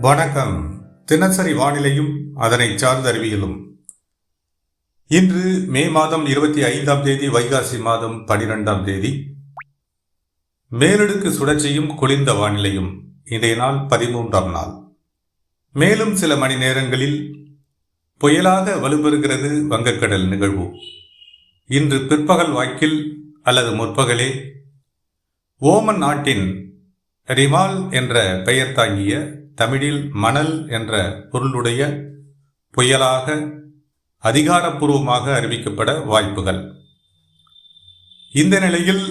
வணக்கம். தினசரி வானிலையும் அதனை சார்ந்த அறிவியலும். இன்று மே மாதம் 25ஆம் தேதி, வைகாசி மாதம் 12ஆம் தேதி. மேலடுக்கு சுழற்சியும் குளிர்ந்த வானிலையும். இன்றைய நாள் 13ஆம் நாள். மேலும் சில மணி நேரங்களில் புயலாக வலுப்பெறுகிறது வங்கக்கடல் நிகழ்வு. இன்று பிற்பகல் வாக்கில் அல்லது முற்பகலே ஓமன் நாட்டின் ரிமால் என்ற பெயர் தாங்கிய, தமிழில் மணல் என்ற பொருளுடைய புயலாக அதிகாரப்பூர்வமாக அறிவிக்கப்பட வாய்ப்புகள். இந்த நிலையில்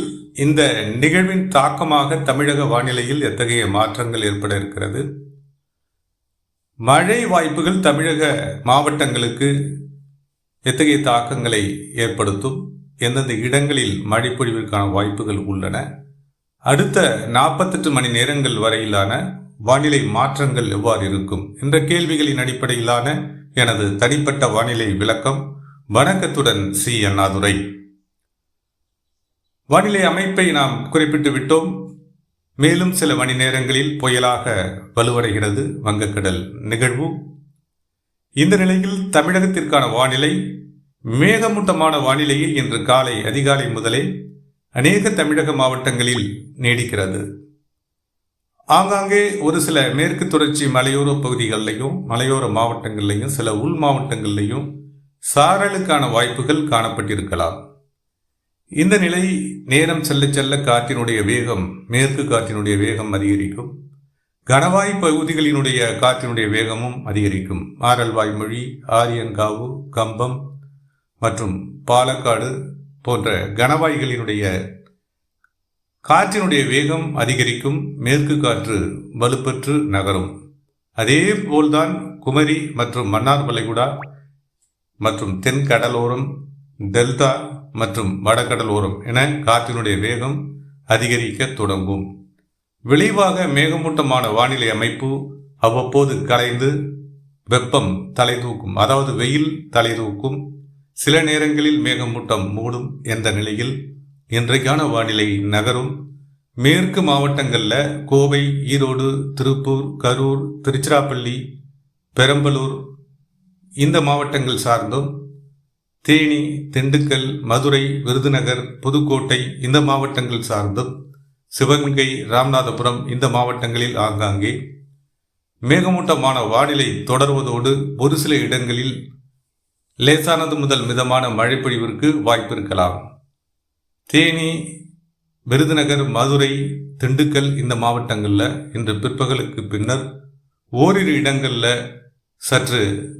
இந்த நிகழ்வின் தாக்கமாக தமிழக வானிலையில் எத்தகைய மாற்றங்கள் ஏற்பட இருக்கிறது? மழை வாய்ப்புகள் தமிழக மாவட்டங்களுக்கு எத்தகைய தாக்கங்களை ஏற்படுத்தும்? எந்தெந்த இடங்களில் மழை பொழிவிற்கான வாய்ப்புகள் உள்ளன? அடுத்த 48 மணி நேரங்கள் வரையிலான வானிலை மாற்றங்கள் எவ்வாறு இருக்கும் என்ற கேள்விகளின் அடிப்படையிலான எனது தனிப்பட்ட வானிலை விளக்கம். வணக்கத்துடன் சி. அண்ணாதுரை. வானிலை அமைப்பை நாம் குறிப்பிட்டு விட்டோம். மேலும் சில மணி நேரங்களில் புயலாக வலுவடைகிறது வங்கக்கடல் நிகழ்வு. இந்த நிலையில் தமிழகத்திற்கான வானிலை மேகமூட்டமான வானிலையை இன்று அதிகாலை முதலே அநேக தமிழக மாவட்டங்களில் நீடிக்கிறது. ஆங்காங்கே ஒரு சில மேற்கு தொடர்ச்சி மலையோர பகுதிகளிலையும் மலையோர மாவட்டங்களிலையும் சில உள் மாவட்டங்களிலையும் சாரலுக்கான வாய்ப்புகள் காணப்பட்டிருக்கலாம். இந்த நிலை நேரம் செல்ல செல்ல காற்றினுடைய வேகம், மேற்கு காற்றினுடைய வேகம் அதிகரிக்கும். கணவாய் பகுதிகளினுடைய காற்றினுடைய வேகமும் அதிகரிக்கும். ஆரல்வாய்மொழி, ஆரியங்காவு, கம்பம் மற்றும் பாலக்காடு போன்ற கணவாய்களினுடைய காற்றினுடைய வேகம் அதிகரிக்கும். மேற்கு காற்று வலுப்பெற்று நகரும். அதே போல்தான் குமரி மற்றும் மன்னார் வளைகுடா மற்றும் தென் கடலோரம், டெல்டா மற்றும் வடகடலோரம் என காற்றினுடைய வேகம் அதிகரிக்க தொடங்கும். விளைவாக மேகமூட்டமான வானிலை அமைப்பு அவ்வப்போது கலைந்து வெப்பம் தலை தூக்கும். அதாவது வெயில் தலை தூக்கும். சில நேரங்களில் மேகமூட்டம் மூடும் என்ற நிலையில் இன்றைக்கான வானிலை நகரும். மேற்கு மாவட்டங்களில் கோவை, ஈரோடு, திருப்பூர், கரூர், திருச்சிராப்பள்ளி, பெரம்பலூர் இந்த மாவட்டங்கள் சார்ந்தும், தேனி, திண்டுக்கல், மதுரை, விருதுநகர், புதுக்கோட்டை இந்த மாவட்டங்கள் சார்ந்தும், சிவகங்கை, ராமநாதபுரம் இந்த மாவட்டங்களில் ஆங்காங்கே மேகமூட்டமான வானிலை தொடர்வதோடு ஒரு சில இடங்களில் லேசானது முதல் மிதமான மழை பொழிவிற்கு வாய்ப்பு இருக்கலாம். தேனி, விருதுநகர், மதுரை, திண்டுக்கல் இந்த மாவட்டங்களில் இன்று பிற்பகலுக்கு பின்னர் ஓரிரு இடங்களில் சற்று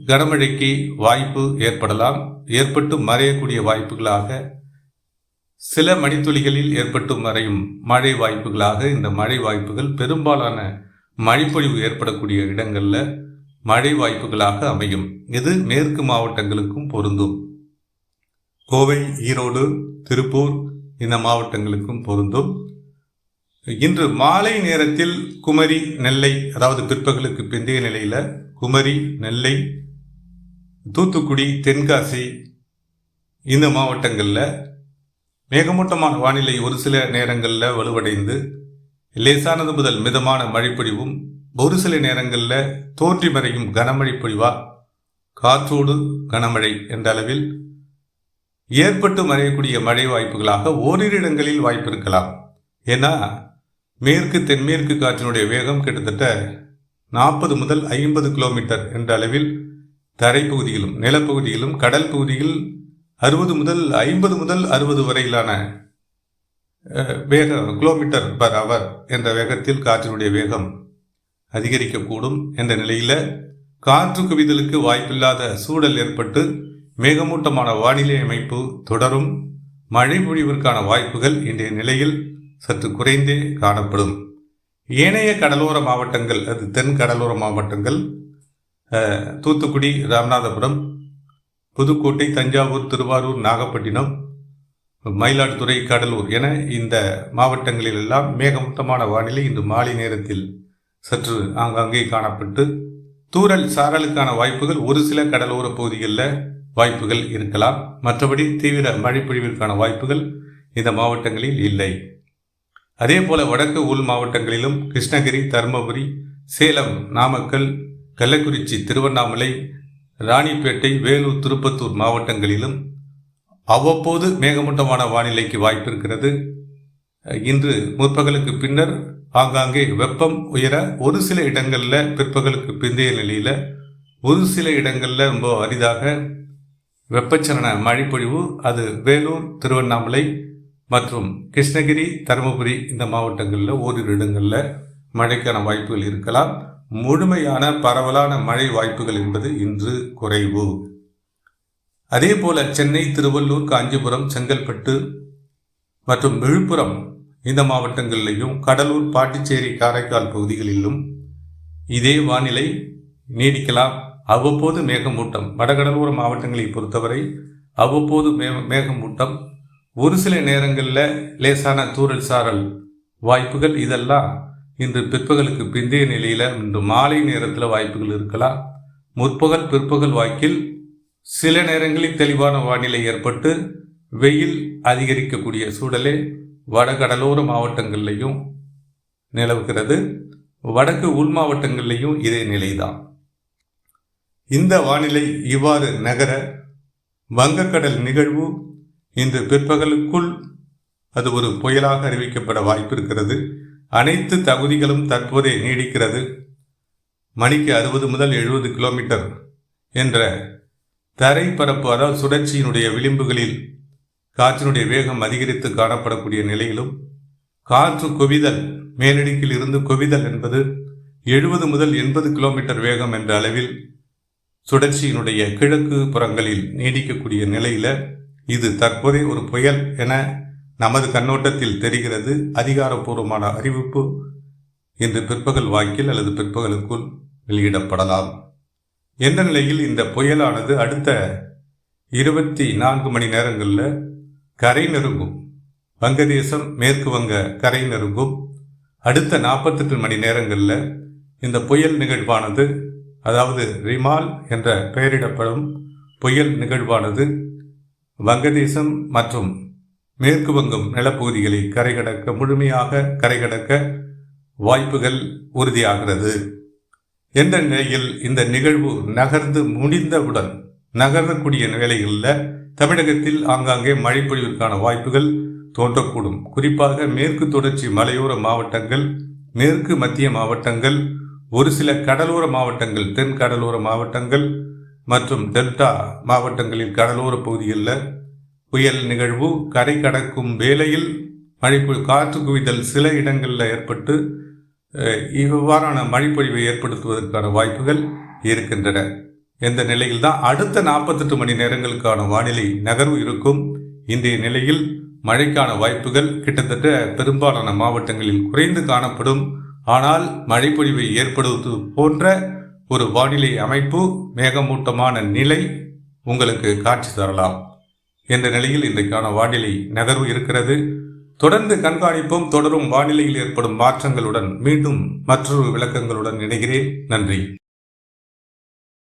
கனமழைக்கு வாய்ப்பு ஏற்படலாம். ஏற்பட்டு மறையக்கூடிய வாய்ப்புகளாக, சில மணித்துளிகளில் ஏற்பட்டு மறையும் மழை வாய்ப்புகளாக இந்த மழை வாய்ப்புகள் பெரும்பாலான மழைப்பொழிவு ஏற்படக்கூடிய இடங்களில் மழை வாய்ப்புகளாக அமையும். இது மேற்கு மாவட்டங்களுக்கும் பொருந்தும். கோவை, ஈரோடு, திருப்பூர் இந்த மாவட்டங்களுக்கும் பொருந்தும். இன்று மாலை நேரத்தில் குமரி, நெல்லை, அதாவது பிற்பகலுக்கு பிந்தைய நிலையில் குமரி, நெல்லை, தூத்துக்குடி, தென்காசி இந்த மாவட்டங்களில் மேகமூட்டமான வானிலை ஒரு சில நேரங்களில் வலுவடைந்து லேசானது முதல் மிதமான மழைப்பொழிவும், ஒரு சில நேரங்களில் தோன்றி மறையும் கனமழை பொழிவா, காற்றோடு கனமழை என்ற அளவில் ஏற்பட்டு மறையக்கூடிய மழை வாய்ப்புகளாக ஓரிரு இடங்களில் வாய்ப்பு இருக்கலாம். ஏன்னா மேற்கு தென்மேற்கு காற்றினுடைய வேகம் கிட்டத்தட்ட 40 முதல் 50 கிலோமீட்டர் என்ற அளவில் தரைப்பகுதியிலும் நிலப்பகுதியிலும் கடல் பகுதியில் 60 முதல் 50 முதல் 60 வரையிலான கிலோமீட்டர் பர் அவர் என்ற வேகத்தில் காற்றினுடைய வேகம் அதிகரிக்கக்கூடும். என்ற நிலையில் காற்று குவிதலுக்கு வாய்ப்பில்லாத சூழல் ஏற்பட்டு மேகமூட்டமான வானிலை அமைப்பு தொடரும். மழை பொழிவிற்கான வாய்ப்புகள் இன்றைய நிலையில் சற்று குறைந்தே காணப்படும். ஏனைய கடலோர மாவட்டங்கள், அது தென் கடலோர மாவட்டங்கள், தூத்துக்குடி, ராமநாதபுரம், புதுக்கோட்டை, தஞ்சாவூர், திருவாரூர், நாகப்பட்டினம், மயிலாடுதுறை, கடலூர் என இந்த மாவட்டங்களிலெல்லாம் மேகமூட்டமான வானிலை இன்று மாலை நேரத்தில் சற்று ஆங்காங்கே காணப்பட்டு தூறல் சாரலுக்கான வாய்ப்புகள் ஒரு சில கடலோர பகுதிகளில் வாய்ப்புகள் இருக்கலாம். மற்றபடி தீவிர மழை பொழிவிற்கான வாய்ப்புகள் இந்த மாவட்டங்களில் இல்லை. அதே போல வடக்கு உள் மாவட்டங்களிலும் கிருஷ்ணகிரி, தருமபுரி, சேலம், நாமக்கல், கள்ளக்குறிச்சி, திருவண்ணாமலை, ராணிப்பேட்டை, வேலூர், திருப்பத்தூர் மாவட்டங்களிலும் அவ்வப்போது மேகமூட்டமான வானிலைக்கு வாய்ப்பு இருக்கிறது. இன்று முற்பகலுக்கு பின்னர் ஆங்காங்கே வெப்பம் உயர ஒரு சில இடங்களில் பிற்பகலுக்கு பிந்தைய நிலையில் ஒரு சில இடங்களில் ரொம்ப அரிதாக வெப்பச்சலன மழைப்பொழிவு அது வேலூர், திருவண்ணாமலை மற்றும் கிருஷ்ணகிரி, தருமபுரி இந்த மாவட்டங்களில் ஓரிரு இடங்களில் மழைக்கான வாய்ப்புகள் இருக்கலாம். முழுமையான பரவலான மழை வாய்ப்புகள் என்பது இன்று குறைவு. அதே போல சென்னை, திருவள்ளூர், காஞ்சிபுரம், செங்கல்பட்டு மற்றும் விழுப்புரம் இந்த மாவட்டங்களிலும் கடலூர், பாண்டிச்சேரி, காரைக்கால் பகுதிகளிலும் இதே வானிலை நீடிக்கலாம். அவ்வப்போது மேகமூட்டம், வடகடலோர மாவட்டங்களை பொறுத்தவரை அவ்வப்போது மேகமூட்டம், ஒரு சில நேரங்களில் லேசான தூறல் சாரல் வாய்ப்புகள், இதெல்லாம் இன்று பிற்பகலுக்கு பிந்தைய நிலையில் இன்று மாலை நேரத்தில் வாய்ப்புகள் இருக்கலாம். முற்பகல் பிற்பகல் வாக்கில் சில நேரங்களில் தெளிவான வானிலை ஏற்பட்டு வெயில் அதிகரிக்கக்கூடிய சூழலே வடகடலோர மாவட்டங்கள்லையும் நிலவுகிறது. வடக்கு உள் மாவட்டங்கள்லையும் இதே நிலைதான். இந்த வானிலை இவ்வாறு நகர வங்கக்கடல் நிகழ்வு இன்று பிற்பகலுக்குள் அது ஒரு புயலாக அறிவிக்கப்பட வாய்ப்பு இருக்கிறது. அனைத்து தகுதிகளும் தற்போதே நீடிக்கிறது. மணிக்கு 60 முதல் 70 கிலோமீட்டர் என்ற தரைப்பரப்பு, அதாவது சுழற்சியினுடைய விளிம்புகளில் காற்றினுடைய வேகம் அதிகரித்து காணப்படக்கூடிய நிலையிலும் காற்று குவிதல், மேலடுக்கில் இருந்து குவிதல் என்பது 70 முதல் 80 கிலோமீட்டர் வேகம் என்ற அளவில் சுழற்சியினுடைய கிழக்கு புறங்களில் நீடிக்கக்கூடிய நிலையில இது தற்போதைய ஒரு புயல் என நமது கண்ணோட்டத்தில் தெரிகிறது. அதிகாரப்பூர்வமான அறிவிப்பு இன்று பிற்பகல் வாக்கில் அல்லது பிற்பகலுக்குள் வெளியிடப்படலாம். எந்த நிலையில் இந்த புயலானது அடுத்த 24 மணி நேரங்களில் கரை நெருங்கும், வங்கதேசம், மேற்கு வங்க கரை நெருங்கும். அடுத்த 48 மணி நேரங்களில் இந்த புயல் நிகழ்வானது, அதாவது ரிமால் என்ற பெயரிடப்படும் புயல் நிகழ்வானது வங்கதேசம் மற்றும் மேற்கு வங்கம் நிலப்பகுதிகளை முழுமையாக கரை கடக்க வாய்ப்புகள் உறுதியாகிறது. என்ற நிலையில் இந்த நிகழ்வு நகர்ந்து முடிந்தவுடன் நகரக்கூடிய வேளைகளில் தமிழகத்தில் ஆங்காங்கே மழை பொழிவிற்கான வாய்ப்புகள் தோன்றக்கூடும். குறிப்பாக மேற்கு தொடர்ச்சி மலையோர மாவட்டங்கள், மேற்கு மத்திய மாவட்டங்கள், ஒரு சில கடலோர மாவட்டங்கள், தென் கடலோர மாவட்டங்கள் மற்றும் டெல்டா மாவட்டங்களில் கடலோர பகுதிகளில் புயல் நிகழ்வு கரை கடக்கும் வேளையில் காற்று குவிதல் சில இடங்களில் ஏற்பட்டு இவ்வாறான மழைப்பொழிவை ஏற்படுத்துவதற்கான வாய்ப்புகள் இருக்கின்றன. இந்த நிலையில் தான் அடுத்த 48 மணி நேரங்களுக்கான வானிலை நகர்வு இருக்கும். இன்றைய நிலையில் மழைக்கான வாய்ப்புகள் கிட்டத்தட்ட பெரும்பாலான மாவட்டங்களில் குறைந்து காணப்படும். ஆனால் மழைப்பொழிவை ஏற்படுத்துவது போன்ற ஒரு வானிலை அமைப்பு, மேகமூட்டமான நிலை உங்களுக்கு காட்சி தரலாம் என்ற நிலையில் இன்றைக்கான வானிலை நகர்வு இருக்கிறது. தொடர்ந்து கண்காணிப்போம். தொடரும் வானிலையில் ஏற்படும் மாற்றங்களுடன் மீண்டும் மற்றொரு விளக்கங்களுடன் இணைகிறேன். நன்றி.